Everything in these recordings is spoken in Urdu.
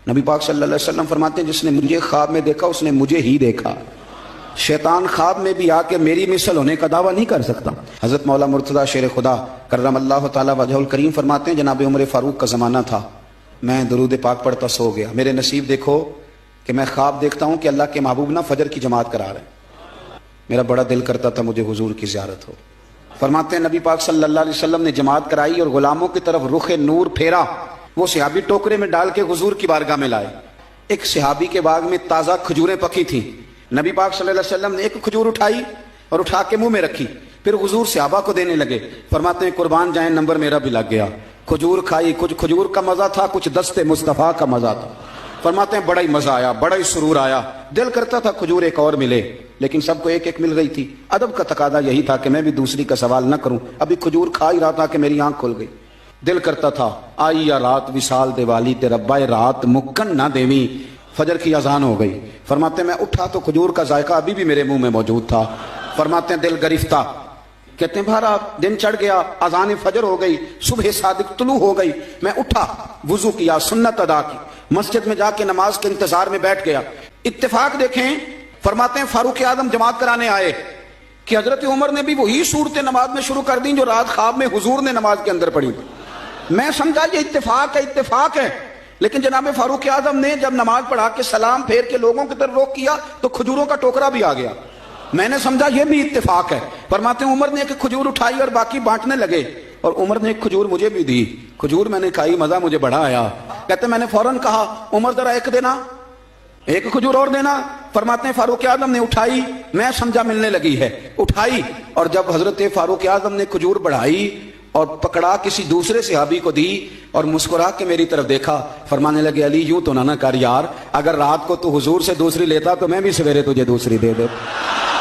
نبی پاک صلی اللہ علیہ وسلم فرماتے ہیں جس نے مجھے خواب میں دیکھا اس نے مجھے ہی دیکھا. شیطان خواب میں بھی آ کے میری مثل ہونے کا دعویٰ نہیں کر سکتا. حضرت مولا مرتضیٰ شیر خدا کرم اللہ تعالیٰ وجہ الکریم فرماتے ہیں جناب عمر فاروق کا زمانہ تھا، میں درود پاک پڑھتا سو گیا. میرے نصیب دیکھو کہ میں خواب دیکھتا ہوں کہ اللہ کے محبوب نہ فجر کی جماعت کرا رہے ہیں. میرا بڑا دل کرتا تھا مجھے حضور کی زیارت ہو. فرماتے ہیں نبی پاک صلی اللہ علیہ وسلم نے جماعت کرائی اور غلاموں کی طرف رخ نور پھیرا. وہ صحابی ٹوکرے میں ڈال کے حضور کی بارگاہ میں لائے. ایک صحابی کے باغ میں تازہ کھجوریں پکی تھیں. نبی پاک صلی اللہ علیہ وسلم نے ایک کھجور اٹھائی اور اٹھا کے منہ میں رکھی. پھر حضور صحابہ کو دینے لگے. فرماتے ہیں قربان جائیں نمبر میرا بھی لگ گیا. کھجور کھائی، کچھ کھجور کا مزہ تھا، کچھ دست مصطفیٰ کا مزہ تھا. فرماتے ہیں بڑا ہی مزہ آیا، بڑا ہی سرور آیا. دل کرتا تھا کھجور ایک اور ملے، لیکن سب کو ایک ایک مل گئی تھی. ادب کا تقاضا یہی تھا کہ میں بھی دوسری کا سوال نہ کروں. ابھی کھجور کھا ہی رہا تھا کہ میری آنکھ کھل گئی. دل کرتا تھا آئی یا رات وصال دیوالی تے ربا رات مکن نہ دیویں. فجر کی اذان ہو گئی. فرماتے ہیں میں اٹھا تو کھجور کا ذائقہ ابھی بھی میرے منہ میں موجود تھا. فرماتے ہیں دل گرفتہ. کہتے ہیں بھارا دن چڑھ گیا، اذان فجر ہو گئی، صبح صادق طلوع ہو گئی. میں اٹھا، وضو کیا، سنت ادا کی، مسجد میں جا کے نماز کے انتظار میں بیٹھ گیا. اتفاق دیکھیں، فرماتے ہیں فاروق اعظم جماعت کرانے آئے کہ حضرت عمر نے بھی وہی صورتیں نماز میں شروع کر دیں جو رات خواب میں حضور نے نماز کے اندر پڑھی. میں سمجھا یہ اتفاق ہے. لیکن جناب فاروق اعظم نے جب نماز پڑھا کے سلام پھیر کے لوگوں کی طرف رخ کیا تو کھجوروں کا ٹوکرا بھی آ گیا. میں نے سمجھا یہ بھی اتفاق ہے. فرماتے ہیں عمر نے ایک کھجور اٹھائی اور باقی بانٹنے لگے، اور عمر نے ایک کھجور مجھے بھی دی. کھجور میں نے کھائی، مزہ مجھے بڑا آیا. کہتے ہیں میں نے فوراً کہا عمر ذرا ایک دینا، ایک کھجور اور دینا. فرماتے ہیں فاروق اعظم نے اٹھائی، میں سمجھا ملنے لگی ہے، اٹھائی، اور جب حضرت فاروق اعظم نے کھجور بڑھائی اور پکڑا کسی دوسرے صحابی کو دی اور مسکرا کے میری طرف دیکھا. فرمانے لگے علی یوں تو نہ کر یار، اگر رات کو تو حضور سے دوسری لیتا تو میں بھی سویرے تجھے دوسری دے دیتا.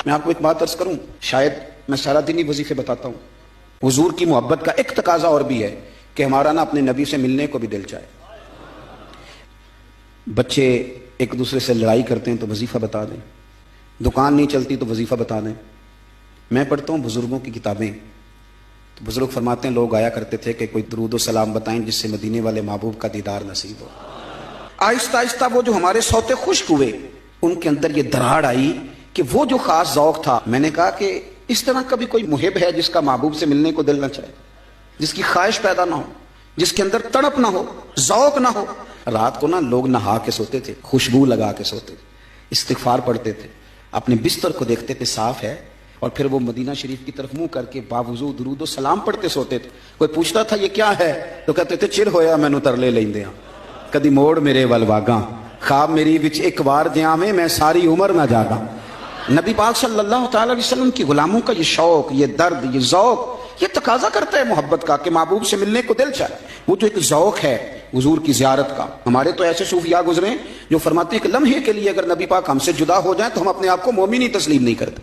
میں آپ کو ایک بات عرض کروں، شاید میں سارا دن ہی وظیفے بتاتا ہوں. حضور کی محبت کا ایک تقاضا اور بھی ہے کہ ہمارا نا اپنے نبی سے ملنے کو بھی دل چاہے. بچے ایک دوسرے سے لڑائی کرتے ہیں تو وظیفہ بتا دیں، دکان نہیں چلتی تو وظیفہ بتا دیں. میں پڑھتا ہوں بزرگوں کی کتابیں تو بزرگ فرماتے ہیں لوگ آیا کرتے تھے کہ کوئی درود و سلام بتائیں جس سے مدینے والے محبوب کا دیدار نصیب ہو. آہستہ آہستہ وہ جو ہمارے سوتے خشک ہوئے ان کے اندر یہ دراڑ آئی کہ وہ جو خاص ذوق تھا. میں نے کہا کہ اس طرح کا بھی کوئی محب ہے جس کا محبوب سے ملنے کو دل نہ چاہے، جس کی خواہش پیدا نہ ہو، جس کے اندر تڑپ نہ ہو، ذوق نہ ہو. رات کو نا لوگ نہا کے سوتے تھے، خوشبو لگا کے سوتے تھے، استغفار پڑھتے تھے، اپنے بستر کو دیکھتے تھے صاف ہے، اور پھر وہ مدینہ شریف کی طرف منہ کر کے باوضو درود و سلام پڑھتے سوتے تھے. کوئی پوچھتا تھا یہ کیا ہے تو کہتے تھے چر ہویا مینوں ترلے لیندے ہاں، کدی موڑ میرے ول واگاں، خواب میری وچ ایک بار جیاویں میں ساری عمر نہ جاگاں. نبی پاک صلی اللہ تعالی علیہ وسلم کی غلاموں کا یہ شوق، یہ درد، یہ ذوق، یہ تقاضا کرتا ہے محبت کا کہ محبوب سے ملنے کو دل چاہے. وہ جو ایک ذوق ہے حضور کی زیارت کا. ہمارے تو ایسے صوفیاء گزرے جو فرماتے ہیں کہ لمحے کے لیے اگر نبی پاک ہم سے جدا ہو جائیں تو ہم اپنے آپ کو مومن ہی تسلیم نہیں کرتے.